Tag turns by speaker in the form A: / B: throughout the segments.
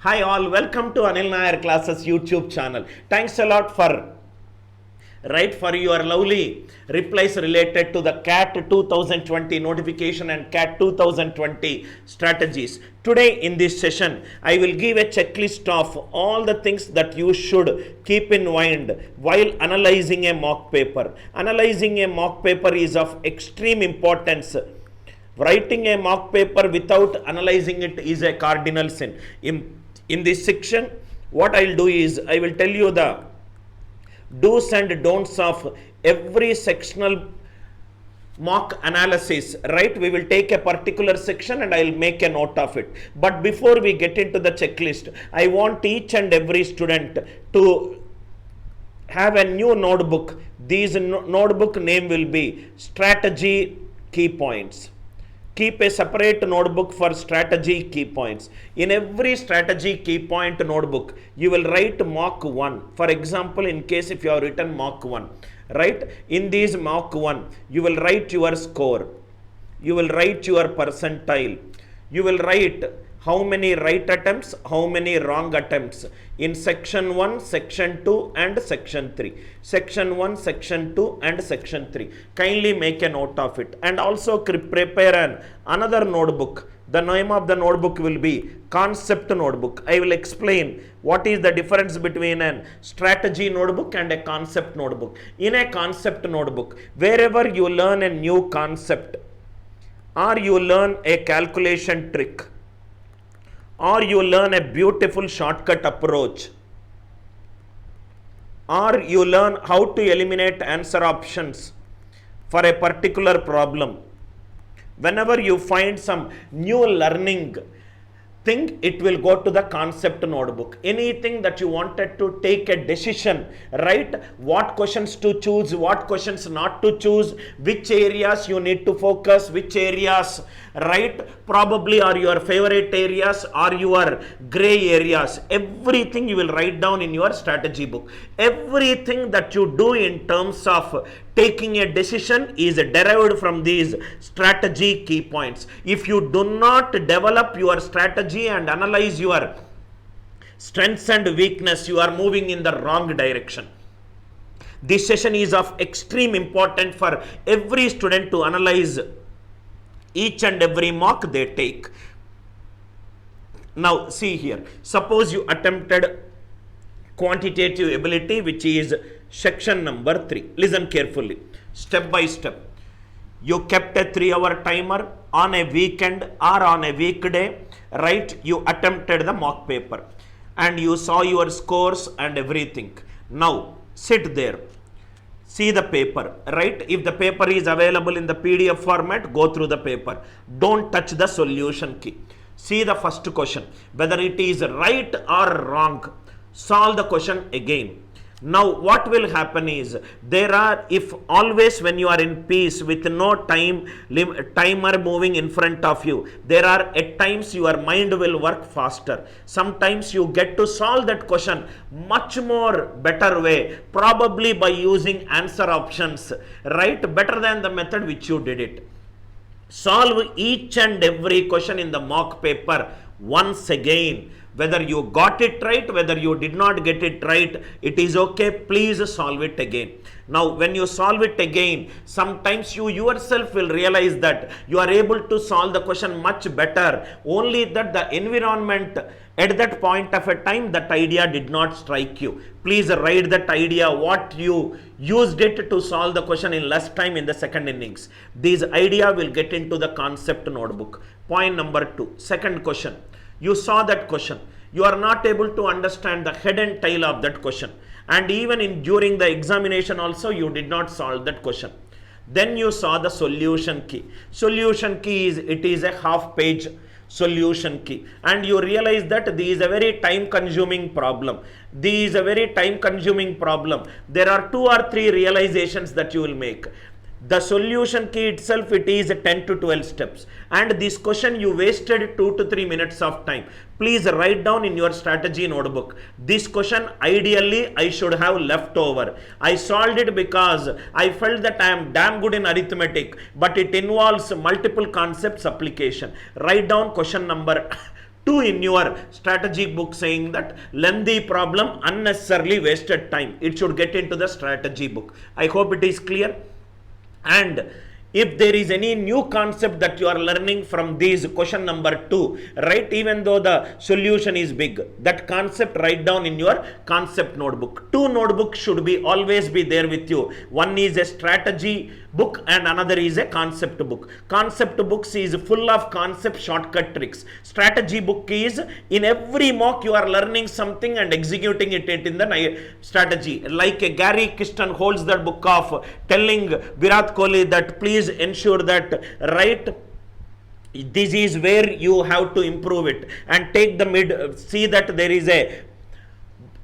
A: Hi all, welcome to Anil Nair classes YouTube channel. Thanks a lot for your lovely replies related to the CAT 2020 notification and CAT 2020 strategies. Today in this session, I will give a checklist of all the things that you should keep in mind while analyzing a mock paper. Analyzing a mock paper is of extreme importance. Writing a mock paper without analyzing it is a cardinal sin. In this section, what I will do is, I will tell you the do's and don'ts of every sectional mock analysis, right? We will take a particular section and I will make a note of it. But before we get into the checklist, I want each and every student to have a new notebook. This notebook name will be Strategy Key Points. Keep a separate notebook for strategy key points. In every strategy key point notebook, you will write mock 1. For example, in case if you have written mock 1, right? In this mock 1, you will write your score. You will write your percentile. You will write how many right attempts, how many wrong attempts in section 1, section 2 and section 3. Section 1, section 2 and section 3. Kindly make a note of it and also prepare another notebook. The name of the notebook will be Concept Notebook. I will explain what is the difference between a strategy notebook and a concept notebook. In a concept notebook, wherever you learn a new concept or you learn a calculation trick, or you learn a beautiful shortcut approach, or you learn how to eliminate answer options for a particular problem, whenever you find some new learning thing, it will go to the concept notebook. Anything that you wanted to take a decision, right? What questions to choose, what questions not to choose, which areas you need to focus, which areas, right, probably are your favorite areas or your gray areas. Everything you will write down in your strategy book. Everything that you do in terms of taking a decision is derived from these strategy key points. If you do not develop your strategy and analyze your strengths and weakness, you are moving in the wrong direction. This session is of extreme importance for every student to analyze each and every mock they take. Now see here, suppose you attempted quantitative ability, which is section number 3. Listen carefully, step by step. You kept a 3-hour timer on a weekend or on a weekday, right? You attempted the mock paper and you saw your scores and everything. Now sit there, see the paper, right? If the paper is available in the PDF format, go through the paper. Don't touch the solution key. See the first question, whether it is right or wrong. Solve the question again. Now what will happen is, if always when you are in peace with no timer moving in front of you, there are at times your mind will work faster. Sometimes you get to solve that question much more better way, probably by using answer options, right? Better than the method which you did it. Solve each and every question in the mock paper once again. Whether you got it right, whether you did not get it right, it is okay. Please solve it again. Now, when you solve it again, sometimes you yourself will realize that you are able to solve the question much better. Only that the environment at that point of a time, that idea did not strike you. Please write that idea, what you used it to solve the question in less time in the second innings. This idea will get into the concept notebook. Point number 2, second question. You saw that question, you are not able to understand the head and tail of that question, and even during the examination also you did not solve that question. Then you saw the solution key. Solution key is a half-page solution key, and you realize that this is a very time-consuming problem. This is a very time-consuming problem. There are 2 or 3 realizations that you will make. The solution key itself, it is 10 to 12 steps, and this question you wasted 2 to 3 minutes of time. Please write down in your strategy notebook, this question ideally I should have left over. I solved it because I felt that I am damn good in arithmetic, but it involves multiple concepts application. Write down question number 2 in your strategy book saying that lengthy problem, unnecessarily wasted time. It should get into the strategy book. I hope it is clear. And if there is any new concept that you are learning from these question number 2, right, even though the solution is big, that concept write down in your concept notebook. 2 notebooks should be always be there with you. One is a strategy book and another is a concept book. Concept books is full of concept shortcut tricks. Strategy book is in every mock you are learning something and executing it in the strategy. Like a Gary Kiston holds that book of telling Virat Kohli that please ensure that this is where you have to improve it, and take the mid, see that there is a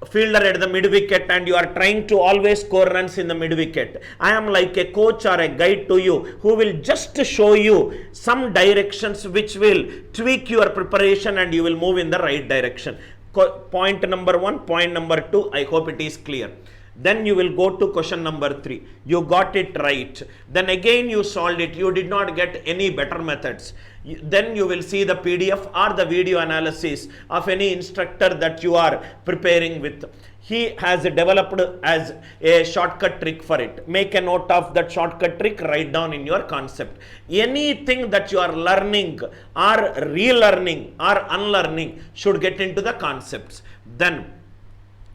A: fielder at the mid wicket and you are trying to always score runs in the mid wicket. I am like a coach or a guide to you who will just show you some directions which will tweak your preparation and you will move in the right direction. Point number 1, point number 2, I hope it is clear. Then you will go to question number 3. You got it right. Then again you solved it. You did not get any better methods. Then you will see the PDF or the video analysis of any instructor that you are preparing with. He has developed as a shortcut trick for it. Make a note of that shortcut trick, write down in your concept. Anything that you are learning or relearning or unlearning should get into the concepts. Then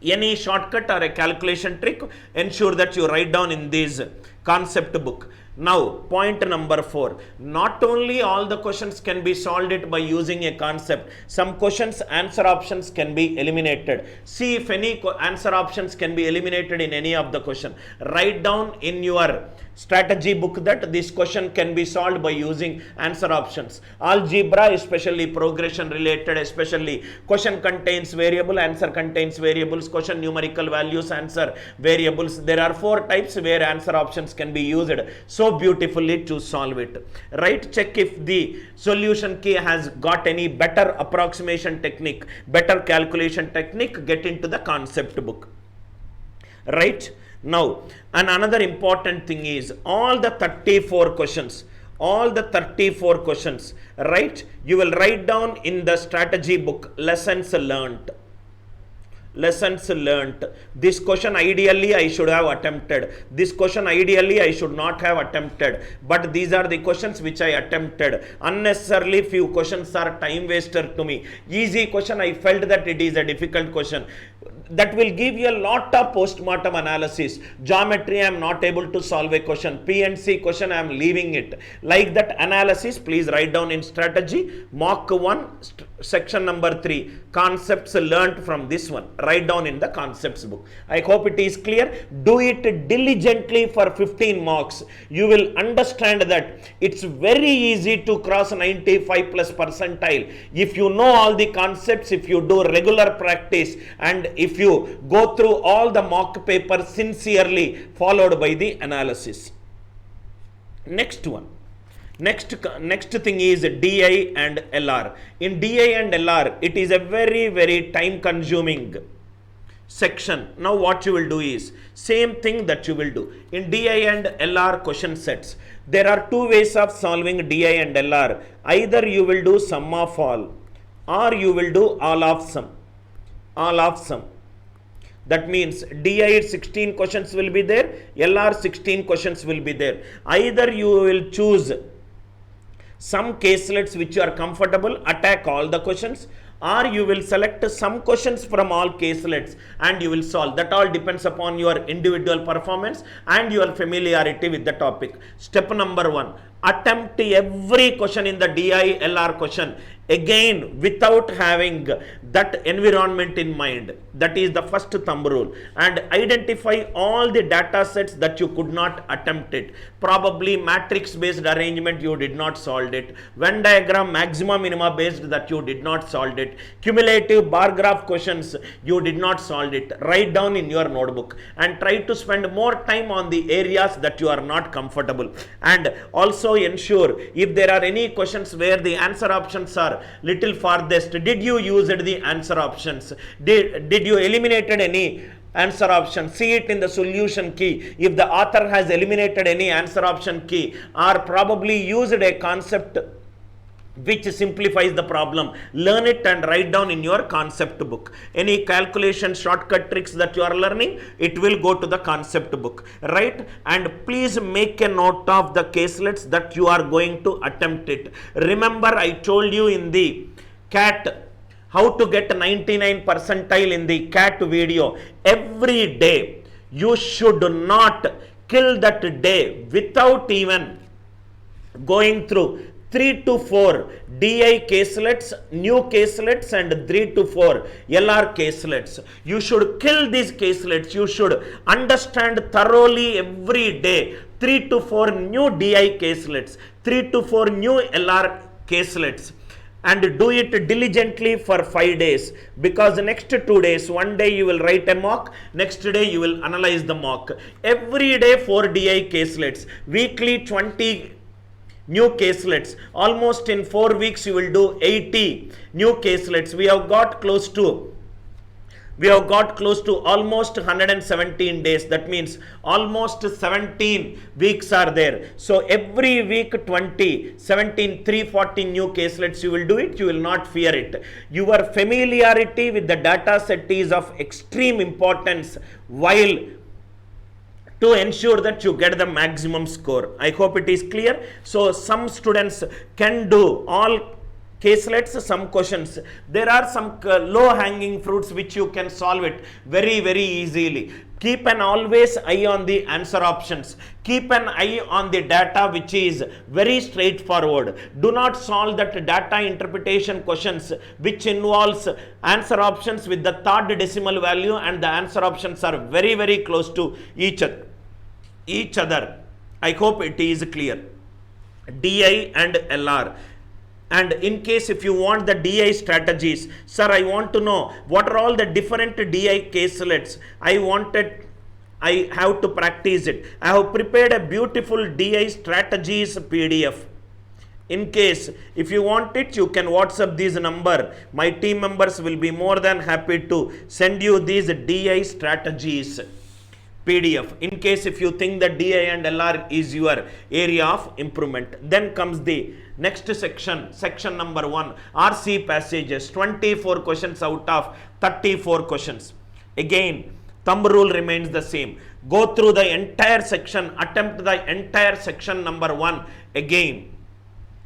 A: any shortcut or a calculation trick, ensure that you write down in this concept book. Now, point number 4. Not only all the questions can be solved it by using a concept. Some questions, answer options can be eliminated. See if any answer options can be eliminated in any of the question. Write down in your strategy book that this question can be solved by using answer options. Algebra, especially progression related, especially question contains variable, answer contains variables, question numerical values, answer variables. There are 4 types where answer options can be used so beautifully to solve it. Right? Check if the solution key has got any better approximation technique, better calculation technique, get into the concept book. Right? Now, and another important thing is all the 34 questions, right, you will write down in the strategy book lessons learnt. This question ideally I should have attempted. This question ideally I should not have attempted. But these are the questions which I attempted. Unnecessarily few questions are time waster to me. Easy question, I felt that it is a difficult question. That will give you a lot of post-mortem analysis. Geometry, I am not able to solve a question. P&C question, I am leaving it. Like that analysis, please write down in strategy. Mock 1, section number 3. Concepts learnt from this one. Write down in the concepts book. I hope it is clear. Do it diligently for 15 marks. You will understand that it's very easy to cross 95 plus percentile. If you know all the concepts, if you do regular practice, and if you go through all the mock papers sincerely, followed by the analysis. Next one. Next thing is DI and LR. In DI and LR, it is a very, very time consuming section. Now what you will do is same thing that you will do in DI and LR question sets. There are 2 ways of solving DI and LR. Either you will do sum of all or you will do all of sum. That means DI 16 questions will be there, LR 16 questions will be there. Either you will choose some caselets which you are comfortable, attack all the questions, or you will select some questions from all caselets and you will solve. That all depends upon your individual performance and your familiarity with the topic. Step number 1, attempt every question in the DI LR question again without having that environment in mind. That is the first thumb rule. And identify all the data sets that you could not attempt it. Probably matrix based arrangement you did not solve it. Venn diagram maxima minima based that you did not solve it. Cumulative bar graph questions you did not solve it. Write down in your notebook and try to spend more time on the areas that you are not comfortable. And also ensure if there are any questions where the answer options are little farthest, did you use the answer options? Did you eliminated any answer option? See it in the solution key. If the author has eliminated any answer option key or probably used a concept which simplifies the problem. Learn it and write down in your concept book. Any calculation shortcut tricks that you are learning, it will go to the concept book, right? And please make a note of the caselets that you are going to attempt it. Remember, I told you in the CAT how to get 99 percentile in the CAT video. Every day you should not kill that day without even going through 3 to 4 DI caselets, new caselets, and 3 to 4 LR caselets. You should kill these caselets. You should understand thoroughly every day 3 to 4 new DI caselets, 3 to 4 new LR caselets, and do it diligently for 5 days, because the next 2 days, one day you will write a mock, next day you will analyze the mock. Every day 4 DI caselets, weekly 20 new caselets. Almost in 4 weeks you will do 80 new caselets. We have got close to almost 117 days. That means almost 17 weeks are there. So every week 20, 17, 340 new caselets you will do it. You will not fear it. Your familiarity with the data set is of extreme importance while to ensure that you get the maximum score. I hope it is clear. So some students can do all caselets, some questions. There are some low hanging fruits which you can solve it very, very easily. Keep an always eye on the answer options. Keep an eye on the data which is very straightforward. Do not solve that data interpretation questions which involves answer options with the third decimal value, and the answer options are very, very close to each other. I hope it is clear. DI and LR. And in case if you want the DI strategies, sir, I want to know what are all the different DI caselets. I have to practice it. I have prepared a beautiful DI strategies PDF. In case if you want it, you can WhatsApp this number. My team members will be more than happy to send you these DI strategies PDF. In case if you think that DI and LR is your area of improvement. Then comes the next section number 1, RC passages, 24 questions out of 34 questions. Again, thumb rule remains the same. Go through the entire section, attempt the entire section number 1 again.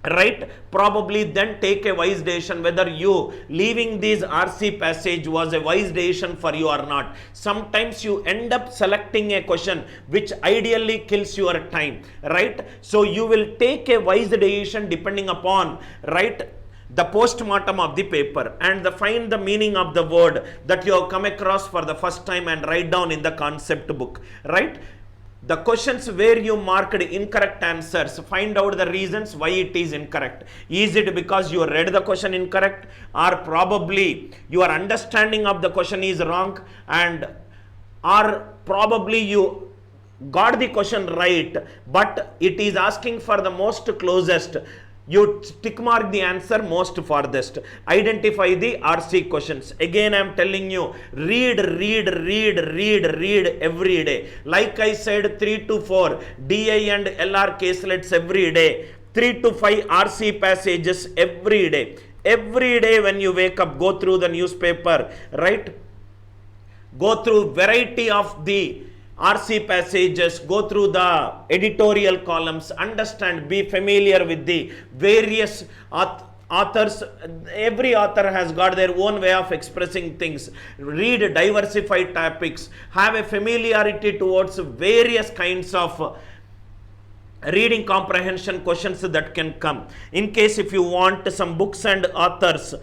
A: Right? Probably then take a wise decision whether you leaving this RC passage was a wise decision for you or not. Sometimes you end up selecting a question which ideally kills your time, right? So you will take a wise decision depending upon, right, the postmortem of the paper, and find the meaning of the word that you have come across for the first time and write down in the concept book, right? The questions where you marked incorrect answers, find out the reasons why it is incorrect. Is it because you read the question incorrect, or probably your understanding of the question is wrong, and or probably you got the question right, but it is asking for the most closest. You tick mark the answer most farthest. Identify the RC questions. Again, I am telling you, read every day. Like I said, 3 to 4 DI and LR caselets every day. 3 to 5 RC passages every day. Every day when you wake up, go through the newspaper, right? Go through variety of the RC passages, go through the editorial columns, understand, be familiar with the various authors. Every author has got their own way of expressing things. Read diversified topics, have a familiarity towards various kinds of reading comprehension questions that can come. In case if you want some books and authors,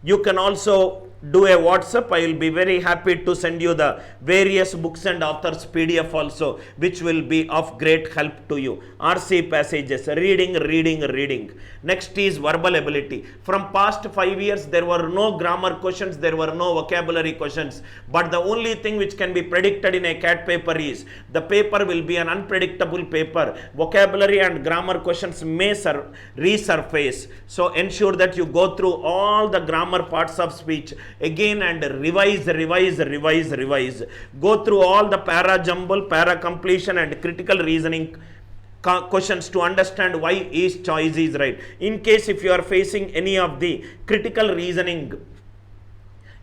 A: you can also do a WhatsApp. I will be very happy to send you the various books and authors PDF also, which will be of great help to you. RC passages, reading. Next is verbal ability. From past 5 years, there were no grammar questions, there were no vocabulary questions. But the only thing which can be predicted in a CAT paper is the paper will be an unpredictable paper. Vocabulary and grammar questions may resurface. So ensure that you go through all the grammar parts of speech again and revise. Go through all the para jumble, para completion and critical reasoning questions to understand why each choice is right. In case if you are facing any of the critical reasoning,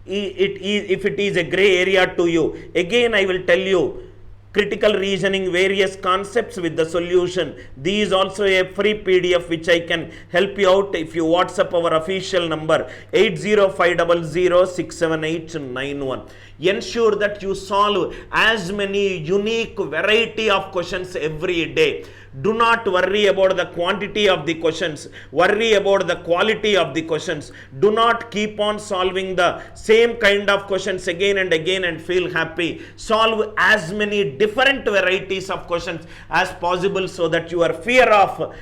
A: if it is a gray area to you, again I will tell you, critical reasoning, various concepts with the solution. These also a free PDF which I can help you out if you WhatsApp our official number 8050067891. Ensure that you solve as many unique variety of questions every day. Do not worry about the quantity of the questions, worry about the quality of the questions. Do not keep on solving the same kind of questions again and again and feel happy. Solve as many different varieties of questions as possible so that your fear of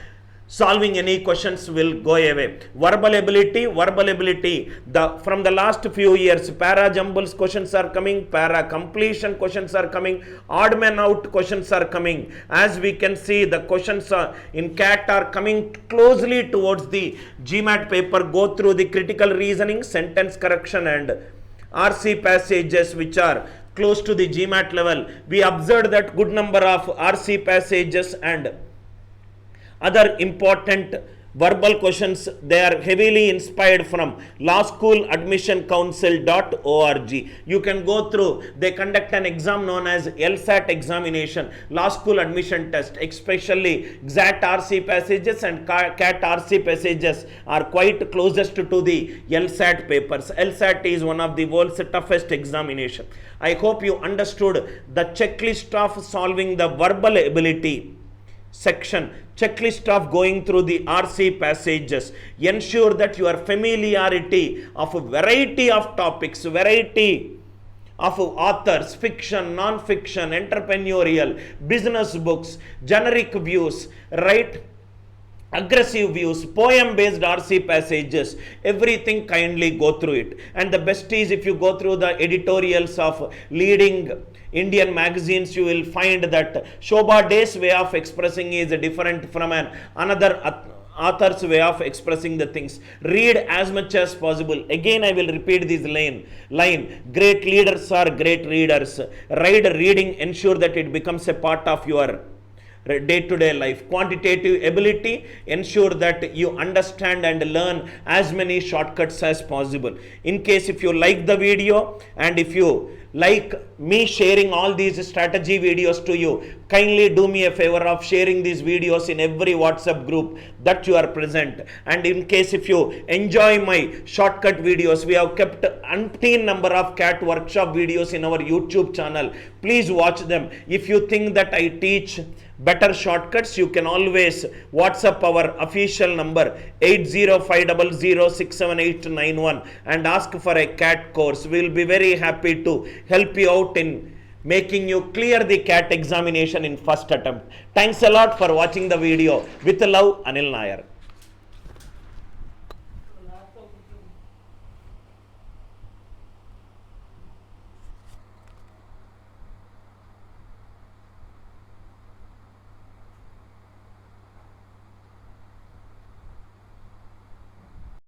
A: solving any questions will go away. Verbal ability, from the last few years, para jumbles questions are coming, para completion questions are coming, odd man out questions are coming. As we can see, the questions in CAT are coming closely towards the GMAT paper. Go through the critical reasoning, sentence correction and RC passages which are close to the GMAT level. We observed that good number of RC passages and other important verbal questions, they are heavily inspired from lawsschooladmissioncouncil.org. You can go through, they conduct an exam known as LSAT examination, Law School Admission Test, especially XAT RC passages and CAT RC passages are quite closest to the LSAT papers. LSAT is one of the world's toughest examination. I hope you understood the checklist of solving the verbal ability section, checklist of going through the RC passages. Ensure that your familiarity of a variety of topics, variety of authors, fiction, non-fiction, entrepreneurial, business books, generic views, right? Aggressive views, poem based RC passages, everything, kindly go through it. And the best is if you go through the editorials of leading Indian magazines, you will find that Shobha Day's way of expressing is different from another author's way of expressing the things. Read as much as possible. Again I will repeat this line, great leaders are great readers. Reading, ensure that it becomes a part of your day-to-day life. Quantitative ability, ensure that you understand and learn as many shortcuts as possible. In case if you like the video and if you like me sharing all these strategy videos to you, kindly do me a favor of sharing these videos in every WhatsApp group that you are present. And in case if you enjoy my shortcut videos, we have kept umpteen number of CAT workshop videos in our YouTube channel. Please watch them. If you think that I teach better shortcuts, you can always WhatsApp our official number 8050067891 and ask for a CAT course. We will be very happy to help you out in making you clear the CAT examination in first attempt. Thanks a lot for watching the video. With love, Anil Nair.